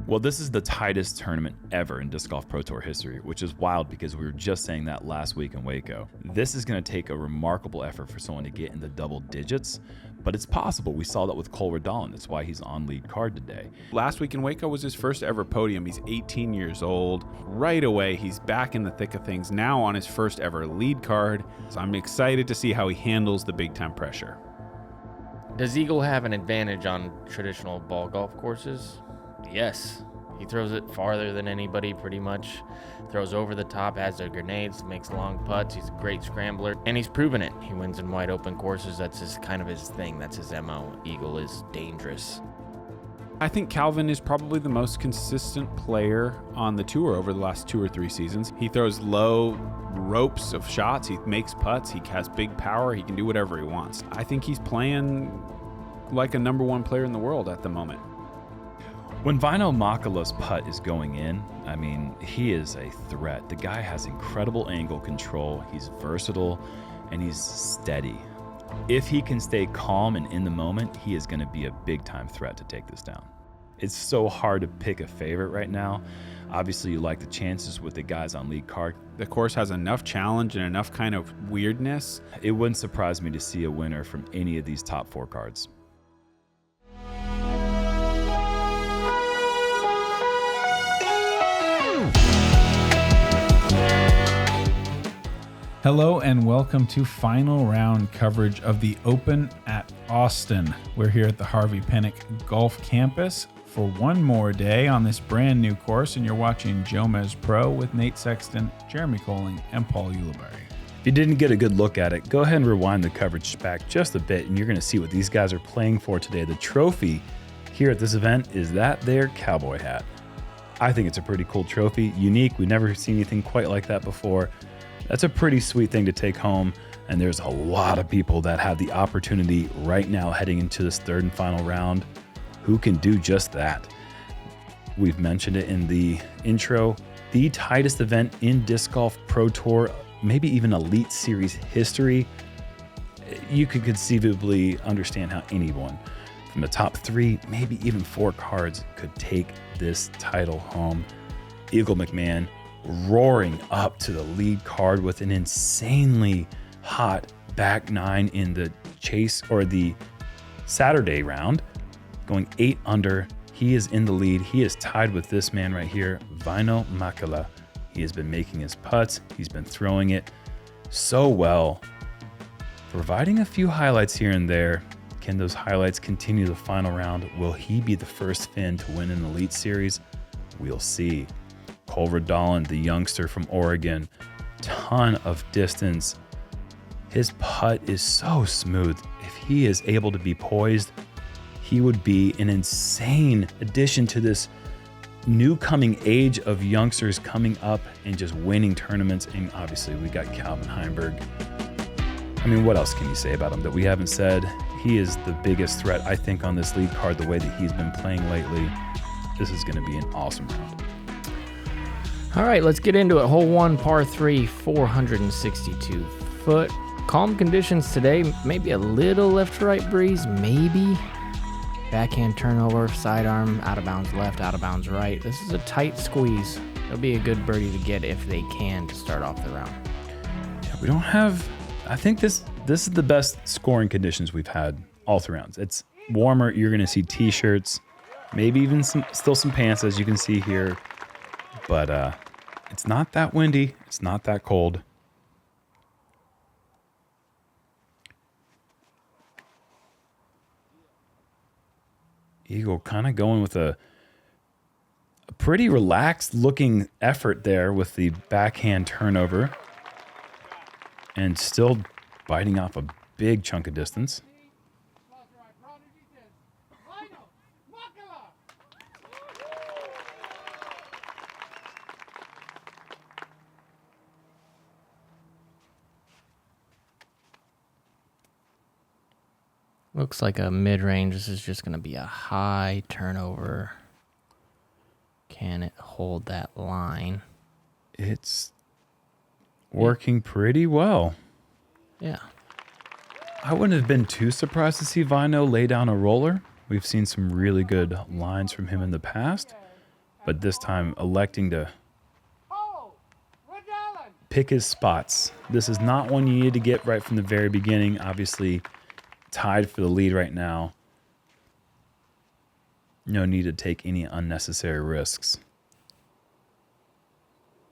Well, this is the tightest tournament ever in Disc Golf Pro Tour history, which is wild because we were just saying that last week in Waco. This is going to take a remarkable effort for someone to get in the double digits, but it's possible. We saw that with Redalen. That's why he's on lead card today. Last week in Waco was his first ever podium. He's 18 years old. Right away, he's back in the thick of things, now on his first ever lead card. So I'm excited to see how he handles the big time pressure. Does Eagle have an advantage on traditional ball golf courses? Yes. He throws it farther than anybody pretty much. Throws over the top, has the grenades, makes long putts. He's a great scrambler, and he's proven it. He wins in wide open courses. That's his thing. That's his MO. Eagle is dangerous. I think Calvin is probably the most consistent player on the tour over the last 2 or 3 seasons. He throws low ropes of shots. He makes putts. He has big power. He can do whatever he wants. I think he's playing like a #1 player in the world at the moment. When Väinö Mäkelä's putt is going in, I mean, he is a threat. The guy has incredible angle control. He's versatile and he's steady. If he can stay calm and in the moment, he is going to be a big-time threat to take this down. It's so hard to pick a favorite right now. Obviously, you like the chances with the guys on lead card. The course has enough challenge and enough kind of weirdness. It wouldn't surprise me to see a winner from any of these top 4 cards. Hello and welcome to final round coverage of the Open at Austin. We're here at the Harvey Penick Golf Campus for one more day on this brand new course, and you're watching JomezPro with Nate Sexton, Jeremy Koling, and Paul Ulibarri. If you didn't get a good look at it, go ahead and rewind the coverage back just a bit, and you're going to see what these guys are playing for today. The trophy here at this event is that their cowboy hat. I think it's a pretty cool trophy, unique. We've never seen anything quite like that before. That's a pretty sweet thing to take home, and there's a lot of people that have the opportunity right now heading into this third and final round who can do just that. We've mentioned it in the intro, the tightest event in Disc Golf Pro Tour, maybe even Elite Series history. You could conceivably understand how anyone from the top 3, maybe even 4 cards could take this title home. Eagle McMahon roaring up to the lead card with an insanely hot back 9 in the chase or the Saturday round, going 8 under. He is in the lead. He is tied with this man right here, Väinö Mäkelä. He has been making his putts. He's been throwing it so well, providing a few highlights here and there. Can those highlights continue the final round? Will he be the first Finn to win an Elite Series? We'll see. Redalen, the youngster from Oregon, ton of distance. His putt is so smooth. If he is able to be poised, he would be an insane addition to this new coming age of youngsters coming up and just winning tournaments. And obviously we got Calvin Heimburg. I mean, what else can you say about him that we haven't said? He is the biggest threat, I think, on this lead card, the way that he's been playing lately. This is going to be an awesome round. All right, let's get into it. Hole 1, par 3, 462 foot. Calm conditions today. Maybe a little left to right breeze, maybe. Backhand turnover, sidearm, out of bounds left, out of bounds right. This is a tight squeeze. It'll be a good birdie to get if they can to start off the round. Yeah, we don't have, I think this is the best scoring conditions we've had all through rounds. It's warmer. You're going to see t-shirts, maybe even still some pants, as you can see here. But it's not that windy. It's not that cold. Eagle kind of going with a pretty relaxed looking effort there with the backhand turnover and still biting off a big chunk of distance. Looks like a mid-range. This is just going to be a high turnover. Can it hold that line? It's working pretty well. Yeah. I wouldn't have been too surprised to see Väinö lay down a roller. We've seen some really good lines from him in the past. but this time electing to pick his spots. This is not one you need to get right from the very beginning. Obviously, tied for the lead right now. No need to take any unnecessary risks.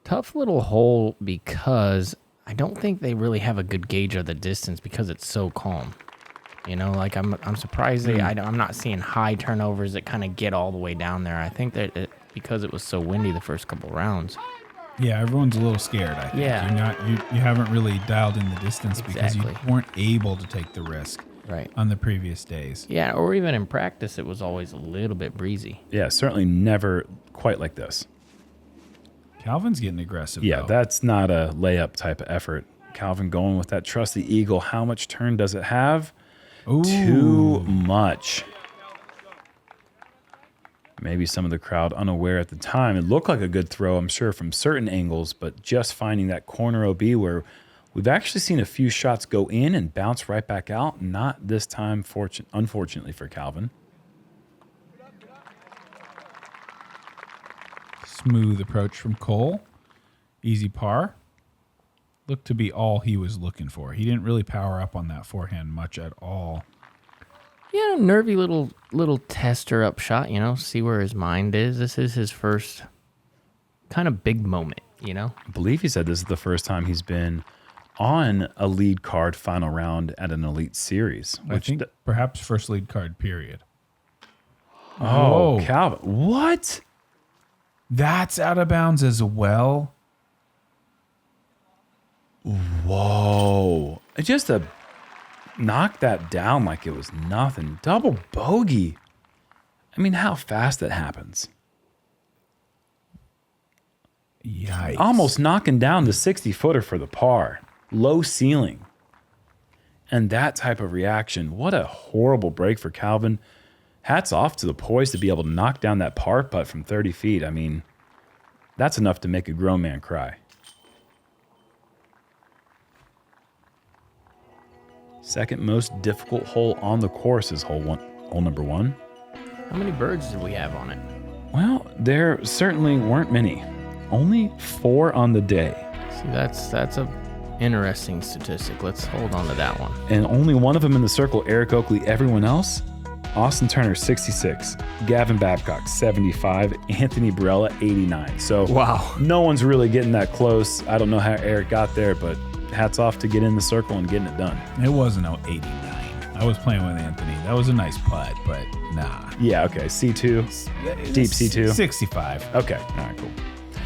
Tough little hole because I don't think they really have a good gauge of the distance because it's so calm. You know, like I'm surprised I'm not seeing high turnovers that kind of get all the way down there. I think that because it was so windy the first couple rounds. Yeah, everyone's a little scared, I think. Yeah. You haven't really dialed in the distance because you weren't able to take the risk on the previous days. Yeah, or even in practice, it was always a little bit breezy. Yeah, certainly never quite like this. Calvin's getting aggressive, Yeah, though. that's not a layup type of effort. Calvin going with that trusty eagle. How much turn does it have? Ooh. Too much. Maybe some of the crowd unaware at the time. It looked like a good throw, I'm sure, from certain angles, but just finding that corner OB where we've actually seen a few shots go in and bounce right back out. Not this time, unfortunately for Calvin. Smooth approach from Cole. Easy par. Looked to be all he was looking for. He didn't really power up on that forehand much at all. Yeah, nervy little tester up shot, you know, see where his mind is. This is his first kind of big moment, you know? I believe he said this is the first time he's been on a lead card final round at an elite series. I think perhaps first lead card, period. Oh, Whoa. Calvin. What? That's out of bounds as well. Whoa. Just a knock that down like it was nothing. Double bogey. I mean, how fast that happens. Yikes. Almost knocking down the 60-footer for the par. Low ceiling. And that type of reaction. What a horrible break for Calvin. Hats off to the poise to be able to knock down that par putt from 30 feet. I mean, that's enough to make a grown man cry. Second most difficult hole on the course is hole number one. How many birds did we have on it? Well, there certainly weren't many. Only 4 on the day. See, that's a interesting statistic. Let's hold on to that one. And only one of them in the circle, Eric Oakley. Everyone else, Austin Turner, 66. Gavin Babcock, 75. Anthony Barella, 89. So Wow. No one's really getting that close. I don't know how Eric got there, but hats off to get in the circle and getting it done. It wasn't 89. I was playing with Anthony. That was a nice putt, but nah. Yeah, okay. C2. Deep C2. 65. Okay. All right, cool.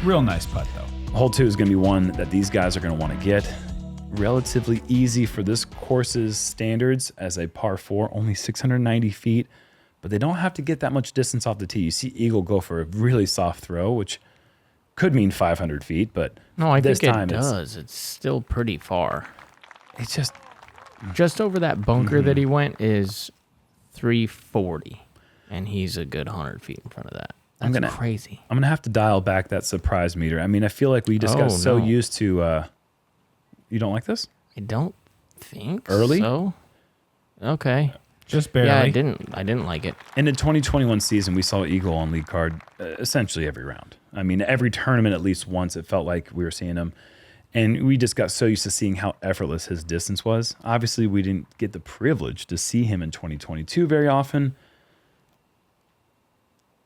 Real nice putt, though. Hole 2 is going to be one that these guys are going to want to get. Relatively easy for this course's standards as a par 4, only 690 feet, but they don't have to get that much distance off the tee. You see Eagle go for a really soft throw, which could mean 500 feet, but No, I this think time it does. It's still pretty far. it's just, Just over that bunker that he went is 340, and he's a good 100 feet in front of that. That's crazy. I'm going to have to dial back that surprise meter. I mean, I feel like we just got so used to, you don't like this? I don't think Early? so. Okay. Just barely. Yeah, I didn't like it. In the 2021 season, we saw Eagle on lead card essentially every round. I mean, every tournament at least once it felt like we were seeing him. And we just got so used to seeing how effortless his distance was. Obviously, we didn't get the privilege to see him in 2022 very often.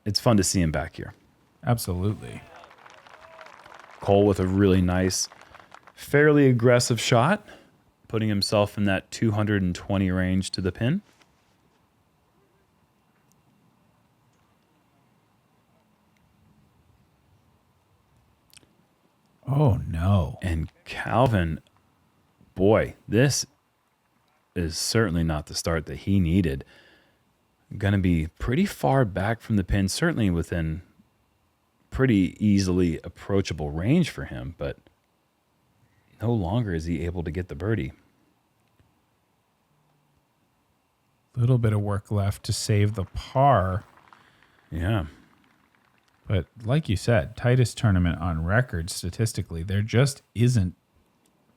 It's fun to see him back here. Absolutely. Cole with a really nice, fairly aggressive shot, putting himself in that 220 range to the pin. Oh, no. And Calvin, boy, this is certainly not the start that he needed. Going to be pretty far back from the pin, certainly within pretty easily approachable range for him, but no longer is he able to get the birdie. Little bit of work left to save the par. Yeah. But like you said, tightest tournament on record statistically. There just isn't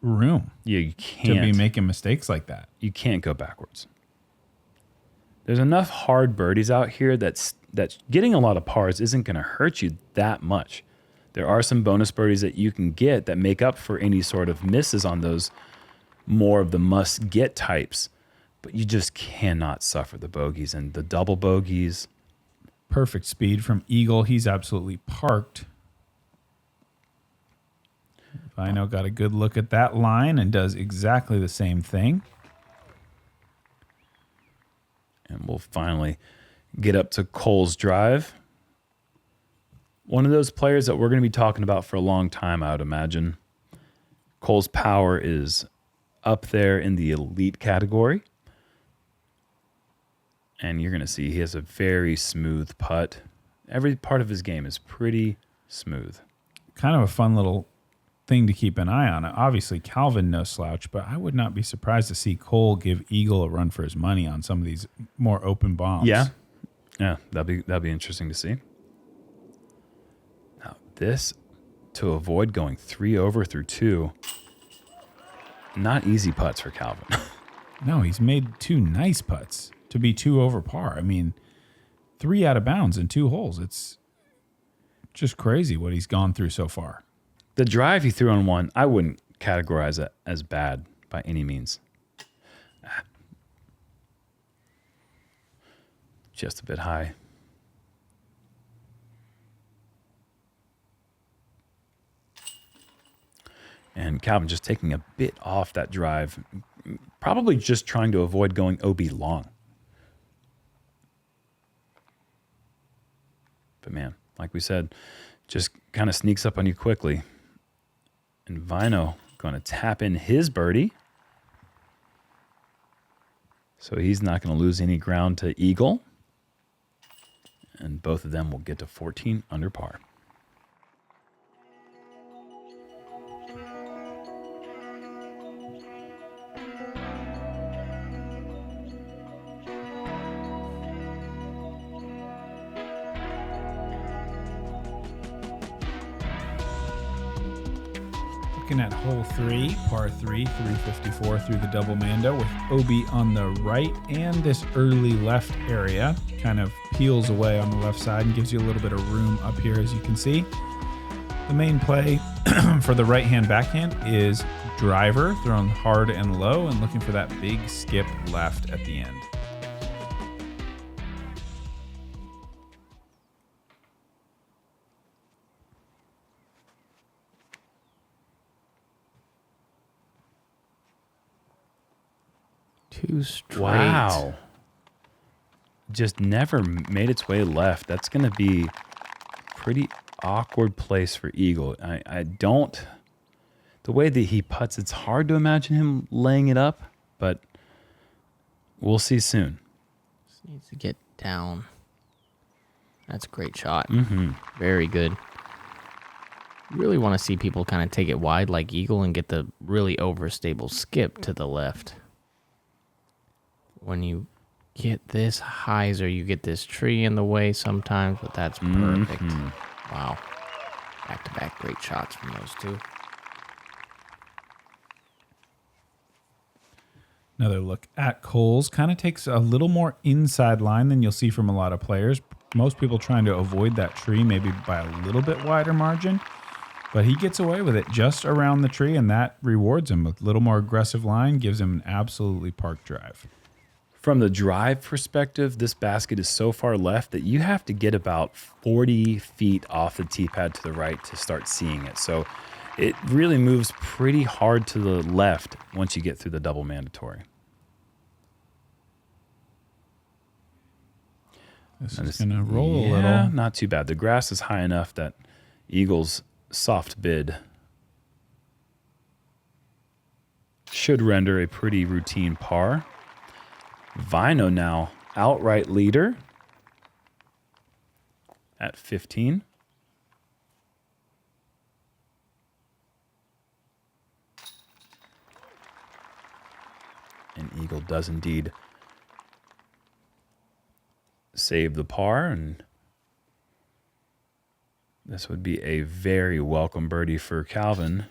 room Yeah, you can't to be making mistakes like that. You can't go backwards. There's enough hard birdies out here that getting a lot of pars isn't going to hurt you that much. There are some bonus birdies that you can get that make up for any sort of misses on those more of the must-get types, but you just cannot suffer the bogeys and the double bogeys. Perfect speed from Eagle. He's absolutely parked. Väinö got a good look at that line and does exactly the same thing. And we'll finally get up to Cole's drive. One of those players that we're going to be talking about for a long time, I would imagine. Cole's power is up there in the elite category. And you're going to see he has a very smooth putt. Every part of his game is pretty smooth. Kind of a fun little thing to keep an eye on. Obviously, Calvin no slouch, but I would not be surprised to see Cole give Eagle a run for his money on some of these more open bombs. Yeah, that'd be interesting to see. Now this, to avoid going 3 over through 2, not easy putts for Calvin. No, he's made 2 nice putts to be 2 over par. I mean, 3 out of bounds in 2 holes. It's just crazy what he's gone through so far. The drive he threw on 1, I wouldn't categorize it as bad by any means. Just a bit high. And Calvin just taking a bit off that drive, probably just trying to avoid going OB long. But man, like we said, just kind of sneaks up on you quickly. And Väinö going to tap in his birdie. So he's not going to lose any ground to Eagle. And both of them will get to 14 under par. Looking at hole 3, par 3, 354 through the double mando with OB on the right, and this early left area kind of peels away on the left side and gives you a little bit of room up here, as you can see. The main play for the right-hand backhand is driver, thrown hard and low and looking for that big skip left at the end. Two straight. Wow. Just never made its way left. That's going to be a pretty awkward place for Eagle. I don't... The way that he putts, it's hard to imagine him laying it up, but we'll see soon. Just needs to get down. That's a great shot. Mm-hmm. Very good. You really want to see people kind of take it wide like Eagle and get the really overstable skip to the left. When you get this hyzer, you get this tree in the way sometimes, but that's perfect. Mm-hmm. Wow. Back-to-back great shots from those two. Another look at Cole's. Kind of takes a little more inside line than you'll see from a lot of players. Most people trying to avoid that tree, maybe by a little bit wider margin. But he gets away with it just around the tree, and that rewards him. A little more aggressive line gives him an absolutely parked drive. From the drive perspective, this basket is so far left that you have to get about 40 feet off the tee pad to the right to start seeing it. So it really moves pretty hard to the left once you get through the double mandatory. This is going to roll a little. Not too bad. The grass is high enough that Eagle's soft bid should render a pretty routine par. Väinö now outright leader at 15. And Eagle does indeed save the par, and this would be a very welcome birdie for Calvin,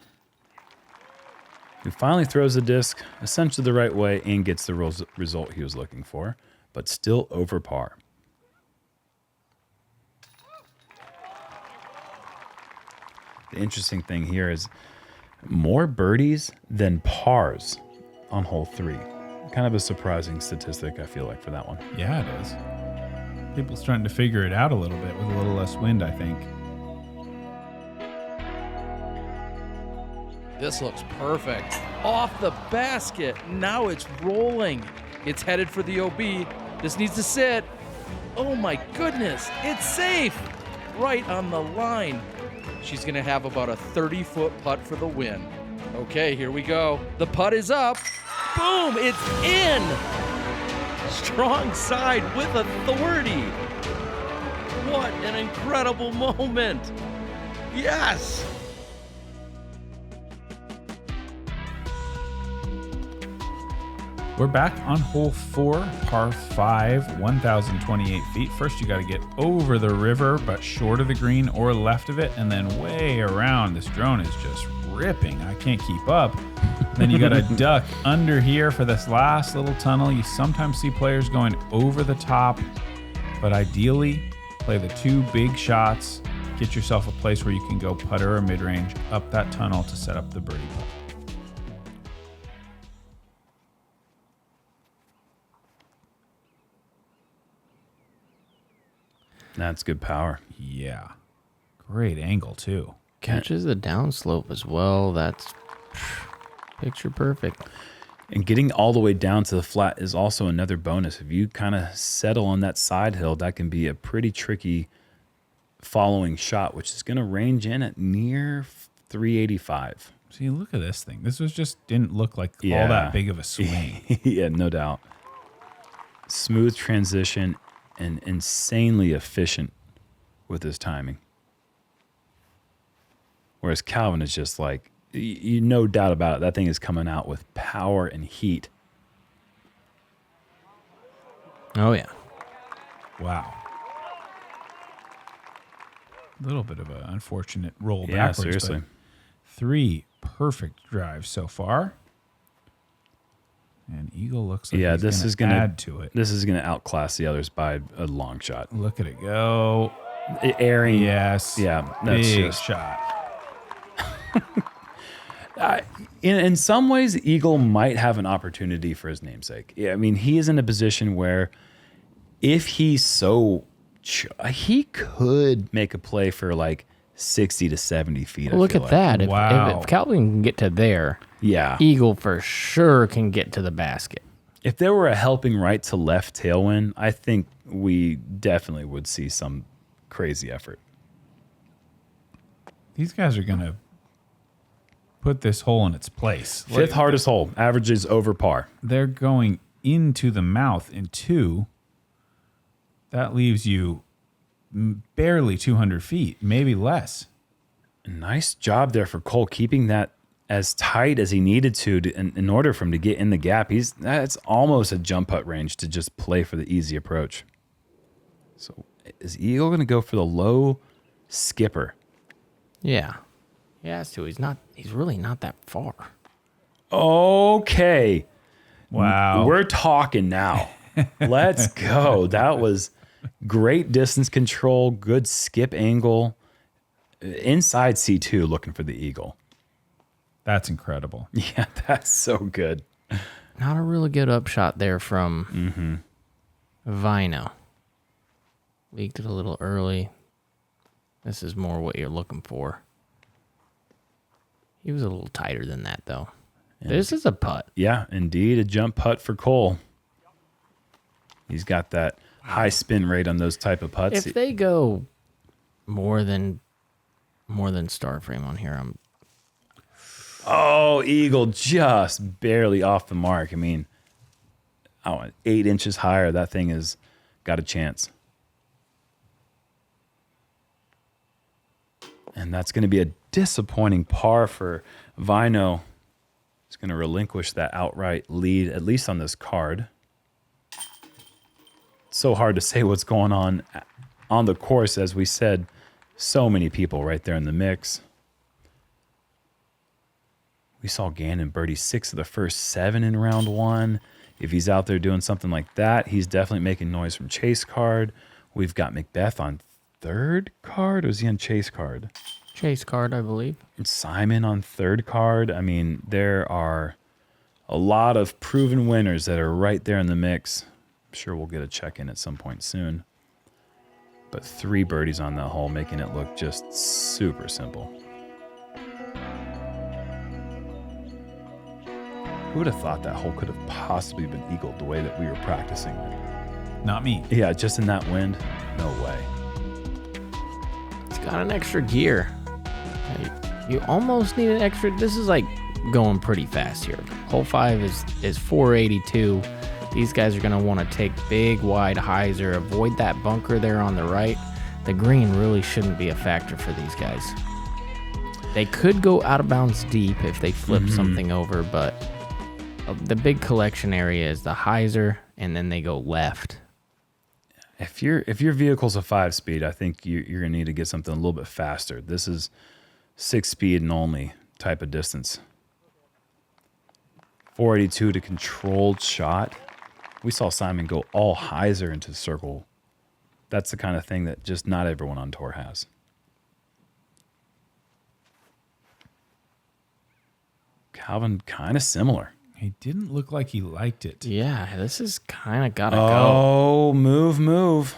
who finally throws the disc essentially the right way and gets the result he was looking for. but still over par. The interesting thing here is more birdies than pars on hole 3. Kind of a surprising statistic, I feel like, for that one. Yeah, it is. People starting to figure it out a little bit with a little less wind, I think. This looks perfect. Off the basket. Now it's rolling. It's headed for the OB. This needs to sit. Oh my goodness. It's safe. Right on the line. She's going to have about a 30-foot putt for the win. Okay, here we go. The putt is up. Boom, it's in. Strong side with authority. What an incredible moment. Yes. We're back on hole 4, par 5, 1,028 feet. First, you got to get over the river, but short of the green or left of it, and then way around. This drone is just ripping. I can't keep up. Then you got to duck under here for this last little tunnel. You sometimes see players going over the top, but ideally, play the 2 big shots. Get yourself a place where you can go putter or mid-range up that tunnel to set up the birdie putt. That's good power. Yeah. Great angle, too. Catches the downslope as well. That's picture perfect. And getting all the way down to the flat is also another bonus. If you kind of settle on that side hill, that can be a pretty tricky following shot, which is going to range in at near 385. See, look at this thing. This was just didn't look like all that big of a swing. Yeah, no doubt. Smooth transition and insanely efficient with his timing. Whereas Calvin is just like, you no doubt about it, that thing is coming out with power and heat. Oh, yeah. Wow. A little bit of an unfortunate roll Yeah, backwards. seriously. But 3 perfect drives so far. And Eagle looks like he's this is gonna gonna add to it. This is gonna outclass the others by a long shot. Look at it go. Airing. Yes. Yeah, that's Big just shot. in some ways, Eagle might have an opportunity for his namesake. Yeah, I mean, he is in a position where if he's he could make a play for like 60 to 70 feet. Look at that. Wow. If Calvin can get to there, Yeah. Eagle for sure can get to the basket. If there were a helping right to left tailwind, I think we definitely would see some crazy effort. These guys are going to put this hole in its place. Fifth hardest hole, averages over par. They're going into the mouth in 2. That leaves you barely 200 feet, maybe less. Nice job there for Cole, keeping that as tight as he needed to in order for him to get in the gap. That's almost a jump putt range to just play for the easy approach. So is Eagle going to go for the low skipper? Yeah. He has to. He's really not that far. Okay. Wow. We're talking now. Let's go. That was great distance control, good skip angle. Inside C2 looking for the Eagle. That's incredible. Yeah, that's so good. Not a really good upshot there from Väinö. Leaked it a little early. This is more what you're looking for. He was a little tighter than that, though. This is a putt. Yeah, indeed, a jump putt for Cole. He's got that high spin rate on those type of putts. If they go more than star frame on here, Oh, Eagle just barely off the mark. I mean, 8 inches higher, that thing has got a chance. And that's going to be a disappointing par for Väinö. He's going to relinquish that outright lead, at least on this card. It's so hard to say what's going on the course. As we said, so many people right there in the mix. We saw Gannon birdie 6 of the first 7 in round 1. If he's out there doing something like that, he's definitely making noise from chase card. We've got McBeth on third card, or is he on chase card? Chase card, I believe. And Simon on third card. I mean, there are a lot of proven winners that are right there in the mix. I'm sure we'll get a check-in at some point soon. But 3 birdies on that hole, making it look just super simple. Who would have thought that hole could have possibly been eagled the way that we were practicing it? Not me. Yeah, just in that wind? No way. It's got an extra gear. You almost need an extra. This is like going pretty fast here. Hole 5 is 482. These guys are going to want to take big, wide hyzer, avoid that bunker there on the right. The green really shouldn't be a factor for these guys. They could go out of bounds deep if they flip something over, but the big collection area is the hyzer, and then they go left. If your vehicle's a 5-speed, I think you're going to need to get something a little bit faster. This is 6-speed and only type of distance. 482 to controlled shot. We saw Simon go all hyzer into the circle. That's the kind of thing that just not everyone on tour has. Calvin, kind of similar. He didn't look like he liked it. Yeah, this is kind of got to go. Oh, move.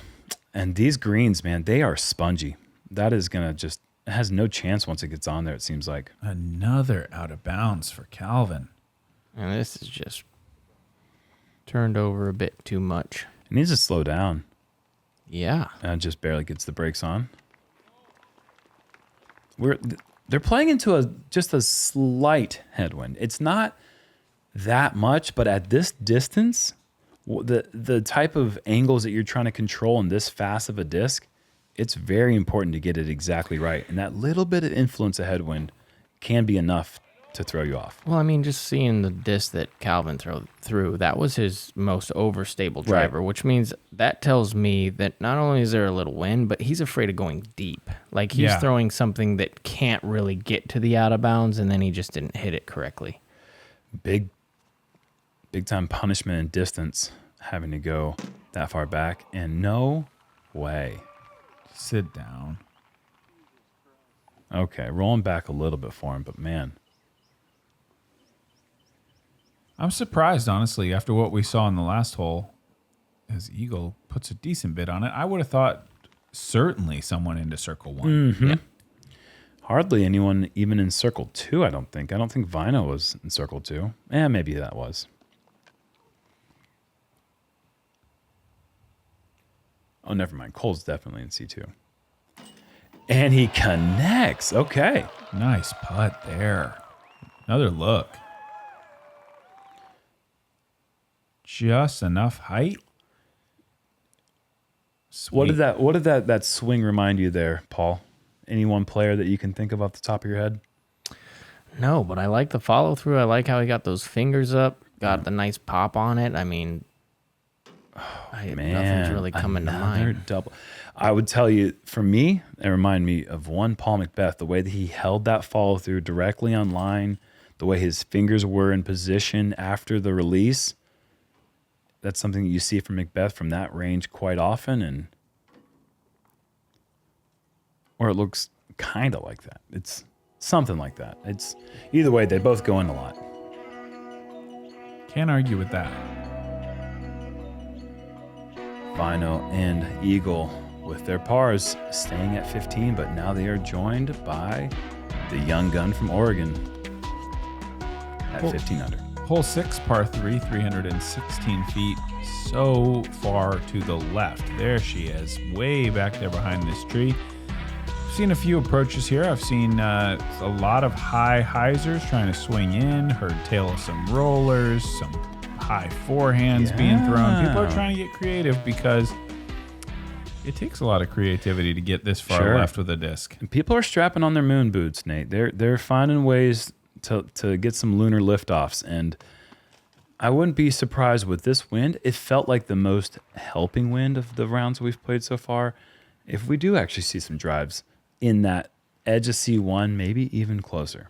And these greens, man, they are spongy. That is going to just, it has no chance once it gets on there, it seems like. Another out of bounds for Calvin. And this is just turned over a bit too much. It needs to slow down. Yeah. And just barely gets the brakes on. They're playing into just a slight headwind. It's not that much, but at this distance, the type of angles that you're trying to control in this fast of a disc, it's very important to get it exactly right. And that little bit of influence of headwind can be enough to throw you off. Well, I mean, just seeing the disc that Calvin threw, that was his most overstable driver, which means that tells me that not only is there a little wind, but he's afraid of going deep. Like he's throwing something that can't really get to the out of bounds, and then he just didn't hit it correctly. Big time punishment and distance having to go that far back, and no way. Sit down. Okay, rolling back a little bit for him, but man. I'm surprised, honestly, after what we saw in the last hole, as Eagle puts a decent bit on it. I would have thought certainly someone into circle 1. Yeah. Hardly anyone even in circle 2, I don't think. I don't think Väinö was in circle 2. Maybe that was. Oh, never mind. Cole's definitely in C2. And he connects. Okay. Nice putt there. Another look. Just enough height. Sweet. What did that swing remind you there, Paul? Any one player that you can think of off the top of your head? No, but I like the follow through. I like how he got those fingers up, got the nice pop on it. I mean, nothing's really coming to mind. Double. I would tell you, for me, it reminded me of one Paul McBeth, the way that he held that follow through directly on line, the way his fingers were in position after the release. That's something that you see from McBeth from that range quite often, or it looks kind of like that. It's something like that. It's either way, they both go in a lot. Can't argue with that. Väinö and Eagle with their pars staying at 15, but now they are joined by the young gun from Oregon at 15 under. Hole 6, par 3, 316 feet, so far to the left. There she is, way back there behind this tree. I've seen a few approaches here. I've seen a lot of high hyzers trying to swing in, heard tail of some rollers, some high forehands being thrown. People are trying to get creative because it takes a lot of creativity to get this far left with a disc. And people are strapping on their moon boots, Nate. They're finding ways to get some lunar liftoffs, and I wouldn't be surprised with this wind. It felt like the most helping wind of the rounds we've played so far. If we do actually see some drives in that edge of C1, maybe even closer.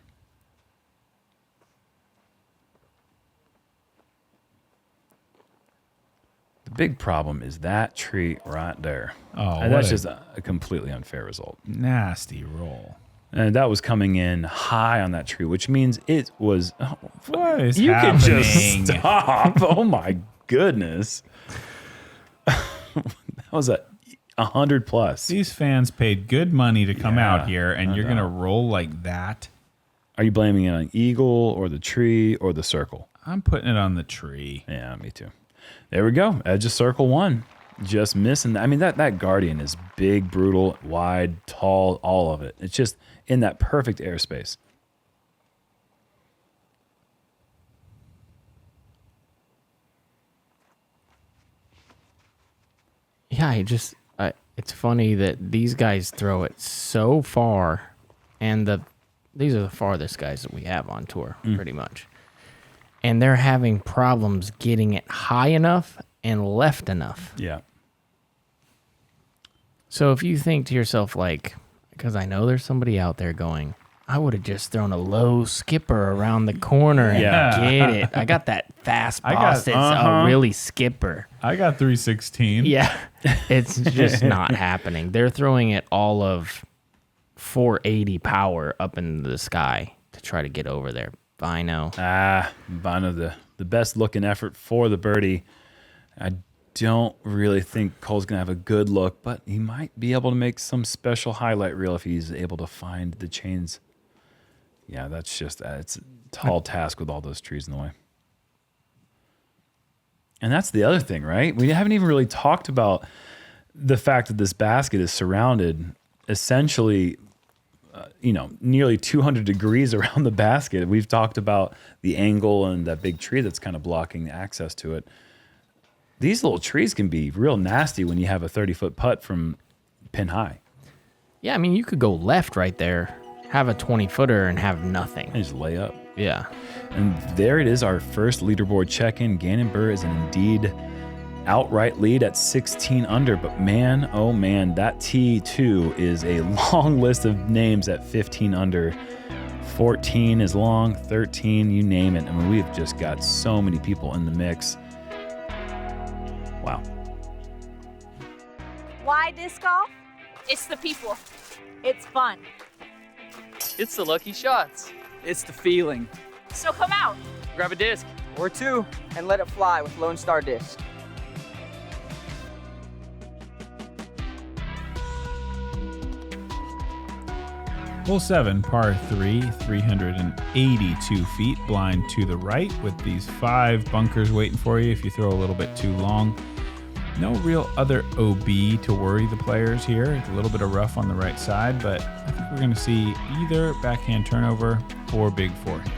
The big problem is that tree right there. Oh, And that's just a completely unfair result. nasty roll. And that was coming in high on that tree, which means it was. Oh, What is you happening? can just stop. Oh my goodness. That was a 100 plus. These fans paid good money to come Yeah, out here, and you're going to roll like that? Are you blaming it on eagle or the tree or the circle? I'm putting it on the tree. Yeah, me too. There we go. Edge of circle 1. Just missing. I mean, that guardian is big, brutal, wide, tall, all of it. It's just in that perfect airspace. Yeah, it's funny that these guys throw it so far, and these are the farthest guys that we have on tour, pretty much. And they're having problems getting it high enough and left enough. Yeah. So if you think to yourself, like, because I know there's somebody out there going, I would have just thrown a low skipper around the corner and get it. I got that fast boss that's a really skipper. I got 316. Yeah, it's just not happening. They're throwing it all of 480 power up in the sky to try to get over there. Väinö. Väinö, the best looking effort for the birdie. I don't really think Cole's going to have a good look, but he might be able to make some special highlight reel if he's able to find the chains. Yeah, that's just, it's a tall task with all those trees in the way. And that's the other thing, right? We haven't even really talked about the fact that this basket is surrounded essentially, nearly 200 degrees around the basket. We've talked about the angle and that big tree that's kind of blocking the access to it. These little trees can be real nasty when you have a 30-foot putt from pin high. Yeah, I mean, you could go left right there, have a 20-footer, and have nothing. And just lay up. Yeah. And there it is, our first leaderboard check-in. Gannon Buhr is an indeed outright lead at 16 under. But man, oh man, that T2 is a long list of names at 15 under. 14 is long, 13, you name it. I mean, we've just got so many people in the mix. Wow. Why disc golf? It's the people. It's fun. It's the lucky shots. It's the feeling. So come out. Grab a disc. Or two, and let it fly with Lone Star Disc. Hole 7, par 3, 382 feet, blind to the right with these 5 bunkers waiting for you if you throw a little bit too long. No real other OB to worry the players here. It's a little bit of rough on the right side, but I think we're going to see either backhand turnover or big forehand.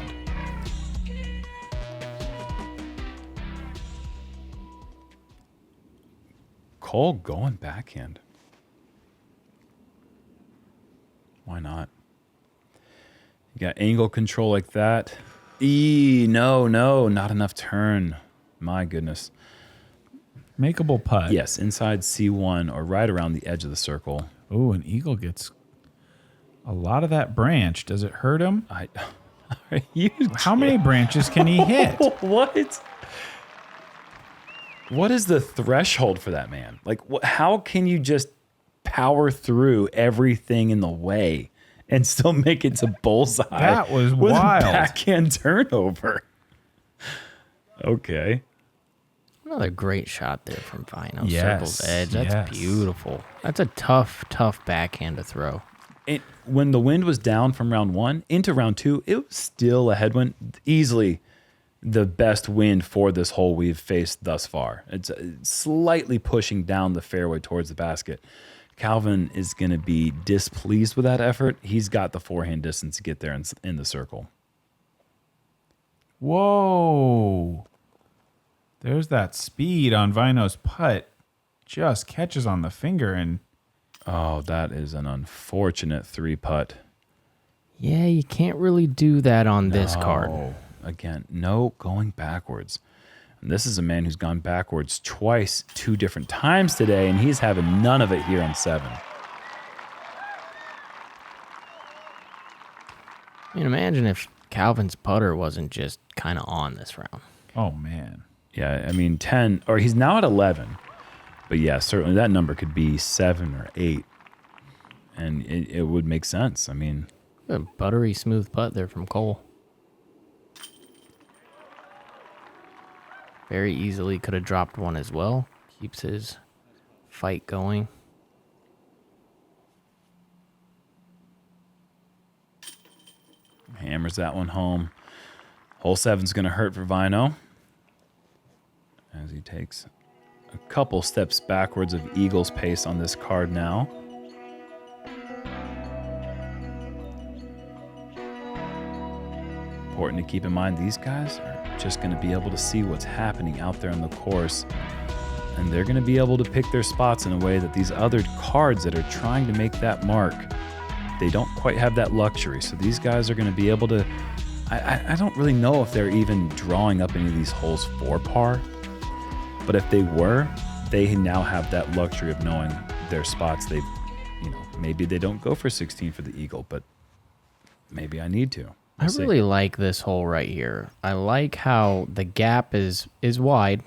Cole going backhand. Why not? You got angle control like that. No, not enough turn. My goodness. Makeable putt. Yes, inside C1 or right around the edge of the circle. Oh, an eagle gets a lot of that branch. Does it hurt him? Are you How many branches can he hit? What? What is the threshold for that man? Like, how can you just power through everything in the way and still make it to bullseye? That was with wild. A backhand turnover. Okay. Another great shot there from Väinö. Yes, Circle's edge. That's yes. beautiful. That's a tough backhand to throw. When the wind was down from round 1 into round 2, it was still a headwind. Easily the best wind for this hole we've faced thus far. It's slightly pushing down the fairway towards the basket. Calvin is going to be displeased with that effort. He's got the forehand distance to get there in the circle. Whoa. There's that speed on Väinö's putt. Just catches on the finger and... Oh, that is an unfortunate 3-putt. Yeah, you can't really do that on this card. Again, no going backwards. And this is a man who's gone backwards twice, 2 different times today, and he's having none of it here on 7. I mean, imagine if Calvin's putter wasn't just kind of on this round. Oh, man. Yeah, I mean 10, or he's now at 11. But yeah, certainly that number could be 7 or 8. And it would make sense. I mean, a buttery smooth putt there from Cole. Very easily could have dropped one as well. Keeps his fight going. Hammers that one home. Hole 7's going to hurt for Väinö as he takes a couple steps backwards of Eagle's pace on this card now. Important to keep in mind, these guys are just going to be able to see what's happening out there on the course, and they're going to be able to pick their spots in a way that these other cards that are trying to make that mark, they don't quite have that luxury. So these guys are going to be able to, I don't really know if they're even drawing up any of these holes for par, but if they were, they now have that luxury of knowing their spots. They've, maybe they don't go for 16 for the Eagle, but maybe I need to. I really like this hole right here. I like how the gap is wide,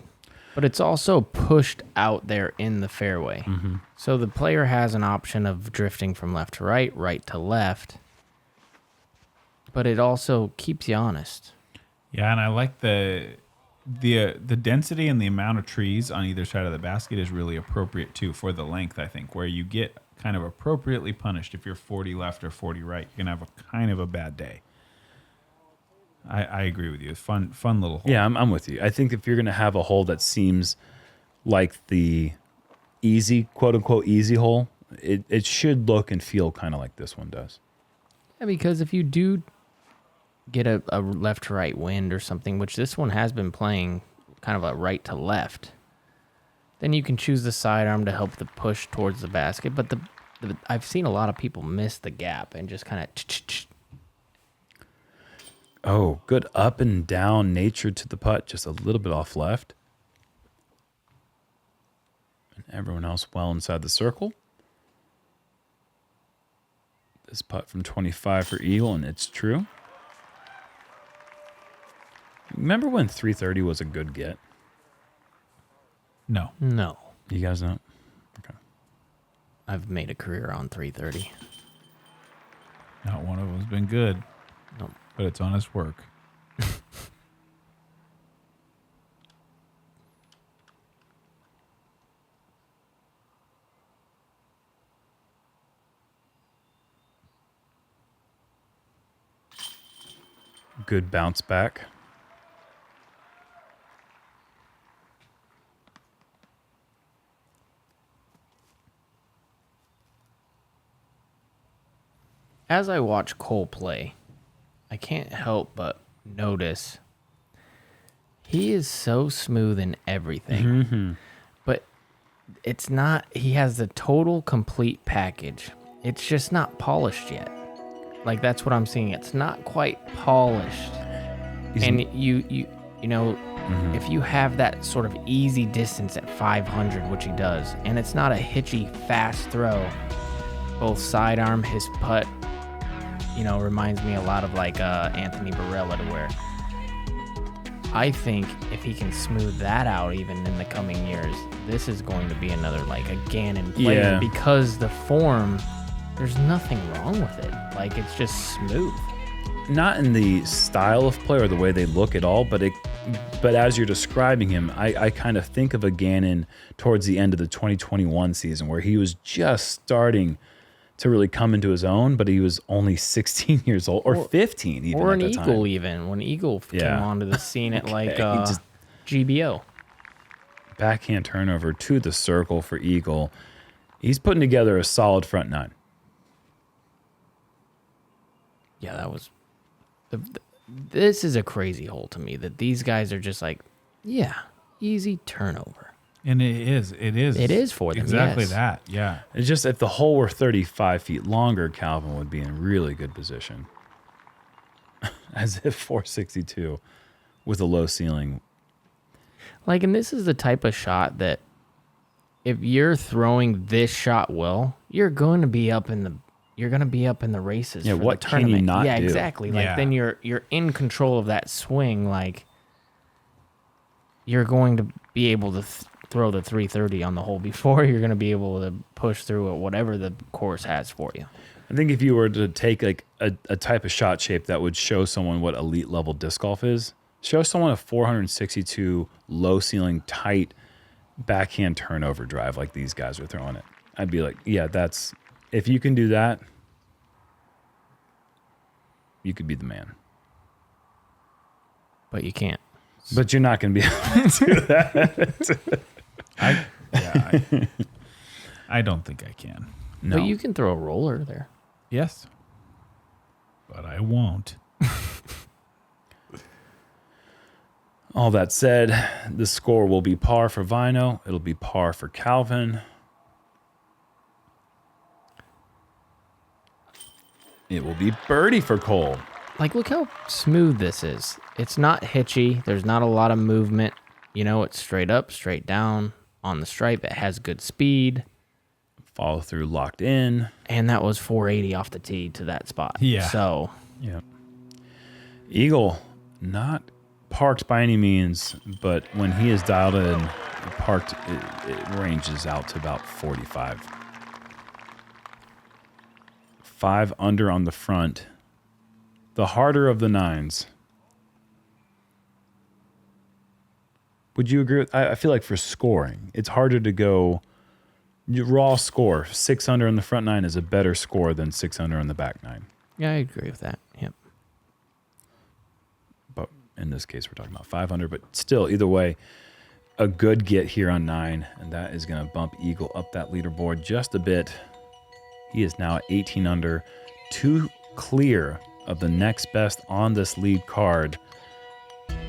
but it's also pushed out there in the fairway. Mm-hmm. So the player has an option of drifting from left to right, right to left, but it also keeps you honest. Yeah, and I like the density and the amount of trees on either side of the basket is really appropriate too for the length, I think, where you get kind of appropriately punished. If you're 40 left or 40 right, you're going to have a kind of a bad day. I agree with you. Fun little hole. Yeah, I'm with you. I think if you're going to have a hole that seems like the easy, quote unquote, easy hole, it should look and feel kind of like this one does. Yeah, because if you do get a left to right wind or something, which this one has been playing kind of a right to left, then you can choose the sidearm to help the push towards the basket. But I've seen a lot of people miss the gap and just kind of. Oh, good up and down nature to the putt, just a little bit off left. And everyone else well inside the circle. This putt from 25 for Eagle, and it's true. Remember when 330 was a good get? No. You guys know? Okay. I've made a career on 330. Not one of them's been good. Nope. But it's honest work. Good bounce back. As I watch Cole play, I can't help but notice he is so smooth in everything. Mm-hmm. But it's not, he has the total complete package. It's just not polished yet. Like, that's what I'm seeing. It's not quite polished. And you know, if you have that sort of easy distance at 500, which he does, and it's not a hitchy, fast throw, both sidearm, his putt, reminds me a lot of like Anthony Barella, to where I think if he can smooth that out even in the coming years, this is going to be another like a Gannon player, because the form, there's nothing wrong with it. Like, it's just smooth. Not in the style of play or the way they look at all, but as you're describing him, I kind of think of a Gannon towards the end of the 2021 season, where he was just starting to really come into his own, but he was only 16 years old, or 15 even. Or at an the Eagle time. even, when Eagle came onto the scene at like just GBO. Backhand turnover to the circle for Eagle. He's putting together a solid front nine. Yeah, that was... This is a crazy hole to me, that these guys are just like, yeah, easy turnover. And it is. It is for them, exactly yes. that, yeah. It's just, if the hole were 35 feet longer, Calvin would be in really good position. As if 462 with a low ceiling. Like, and this is the type of shot that if you're throwing this shot well, you're going to be up in the races. Yeah, for what the can you tournament. not Yeah, do? exactly. Like, then you're in control of that swing. Like, you're going to be able to throw the 330 on the hole before you're going to be able to push through it, whatever the course has for you. I think if you were to take like a type of shot shape that would show someone what elite level disc golf is, show someone a 462 low ceiling, tight backhand turnover drive like these guys are throwing it. I'd be like, yeah, if you can do that, you could be the man. But you can't. But you're not going to be able to do that. I don't think I can. No. But you can throw a roller there. Yes. But I won't. All that said, the score will be par for Väinö. It'll be par for Calvin. It will be birdie for Cole. Like, look how smooth this is. It's not hitchy. There's not a lot of movement. You know, it's straight up, straight down on the stripe. It has good speed. Follow through locked in. And that was 480 off the tee to that spot. Yeah. So, yeah. Eagle, not parked by any means, but when he is dialed in, parked, it ranges out to about 45. 5 under on the front. The harder of the nines. Would you agree with? I feel like for scoring, it's harder to go raw score. 6 under on the front 9 is a better score than 6 under on the back 9. yeah, I agree with that. Yep. But in this case, we're talking about 5 under. But still, either way, a good get here on 9, and that is going to bump Eagle up that leaderboard just a bit. He is now at 18 under, 2 clear of the next best on this lead card.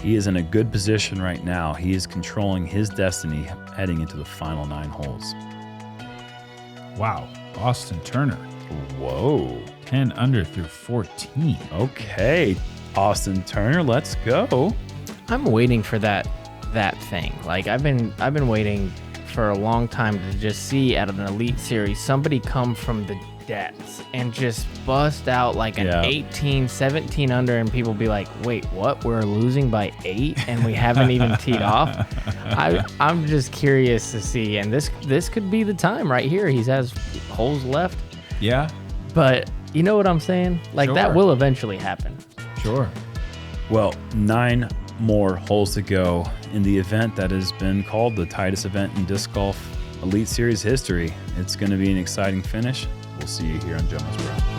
He is in a good position right now. He is controlling his destiny heading into the final 9 holes. Wow. Austin Turner. Whoa. 10 under through 14. Okay. Austin Turner, let's go. I'm waiting for that thing. Like, I've been waiting for a long time to just see at an Elite Series somebody come from the depths and just bust out like an 18, 17 under, and people be like, wait, what? We're losing by 8 and we haven't even teed off? I'm just curious to see, and this could be the time right here. He has holes left. Yeah. But you know what I'm saying? Like, that will eventually happen. Sure. Well, 9 more holes to go in the event that has been called the tightest event in disc golf Elite Series history. It's going to be an exciting finish. We'll see you here on JomezPro.